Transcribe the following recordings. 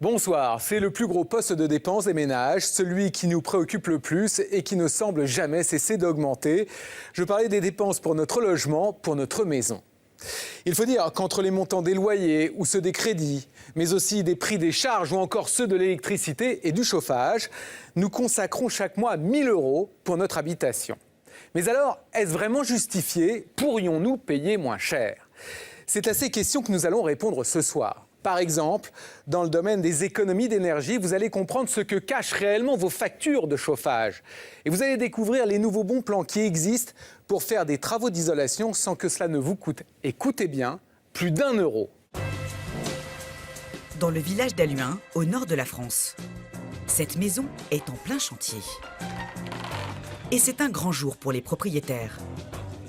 Bonsoir, c'est le plus gros poste de dépenses des ménages, celui qui nous préoccupe le plus et qui ne semble jamais cesser d'augmenter. Je parlais des dépenses pour notre logement, pour notre maison. Il faut dire qu'entre les montants des loyers ou ceux des crédits, mais aussi des prix des charges ou encore ceux de l'électricité et du chauffage, nous consacrons chaque mois 1 000 € pour notre habitation. Mais alors, est-ce vraiment justifié? Pourrions-nous payer moins cher? C'est à ces questions que nous allons répondre ce soir. Par exemple, dans le domaine des économies d'énergie, vous allez comprendre ce que cachent réellement vos factures de chauffage. Et vous allez découvrir les nouveaux bons plans qui existent pour faire des travaux d'isolation sans que cela ne vous coûte, écoutez bien, plus d'1 euro. Dans le village d'Halluin, au nord de la France. Cette maison est en plein chantier. Et c'est un grand jour pour les propriétaires.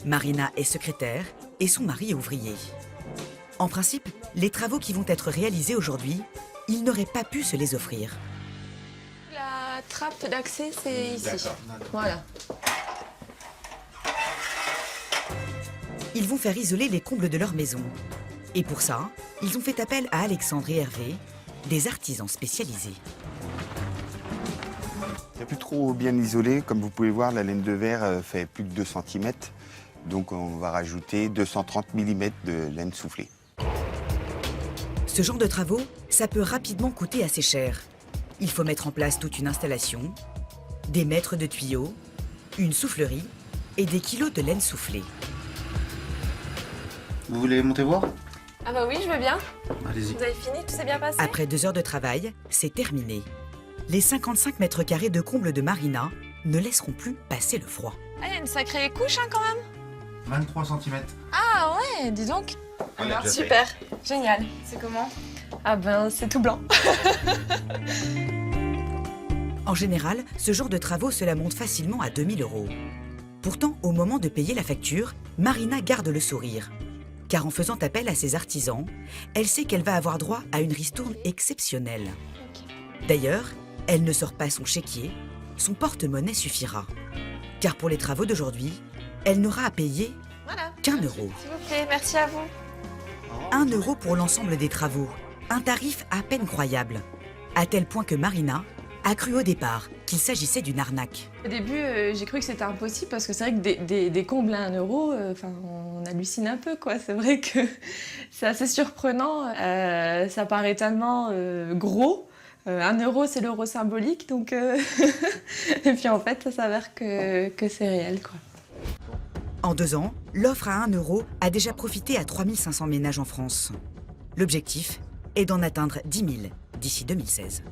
Marina est secrétaire et son mari est ouvrier. En principe, les travaux qui vont être réalisés aujourd'hui, ils n'auraient pas pu se les offrir. La trappe d'accès, c'est ici. Voilà. Ils vont faire isoler les combles de leur maison. Et pour ça, ils ont fait appel à Alexandre et Hervé, des artisans spécialisés. C'est plus trop bien isolé. Comme vous pouvez voir, la laine de verre fait plus de 2 cm. Donc on va rajouter 230 mm de laine soufflée. Ce genre de travaux, ça peut rapidement coûter assez cher. Il faut mettre en place toute une installation, des mètres de tuyaux, une soufflerie et des kilos de laine soufflée. Vous voulez monter voir? Ah bah oui, je veux bien. Allez-y. Vous avez fini? Tout s'est bien passé? Après 2 heures de travail, c'est terminé. Les 55 mètres carrés de comble de Marina ne laisseront plus passer le froid. Ah, il y a une sacrée couche quand même. 23 cm. Ah ouais, dis donc. On l'a déjà Super, génial. C'est comment? Ah ben, c'est tout blanc. En général, ce genre de travaux, cela monte facilement à 2 000 €. Pourtant, au moment de payer la facture, Marina garde le sourire. Car en faisant appel à ses artisans, elle sait qu'elle va avoir droit à une ristourne exceptionnelle. D'ailleurs, elle ne sort pas son chéquier, son porte-monnaie suffira. Car pour les travaux d'aujourd'hui, elle n'aura à payer Voilà. qu'1 €. S'il vous plaît, merci à vous. 1 € pour l'ensemble des travaux. Un tarif à peine croyable. À tel point que Marina a cru au départ qu'il s'agissait d'une arnaque. Au début, j'ai cru que c'était impossible parce que c'est vrai que des combles à 1 euro, on hallucine un peu, quoi. C'est vrai que c'est assez surprenant. Ça paraît tellement gros. 1 euro, c'est l'euro symbolique, donc... Et puis en fait, ça s'avère que c'est réel, quoi. En 2 ans, l'offre à 1 € a déjà profité à 3 500 ménages en France. L'objectif est d'en atteindre 10 000 d'ici 2016.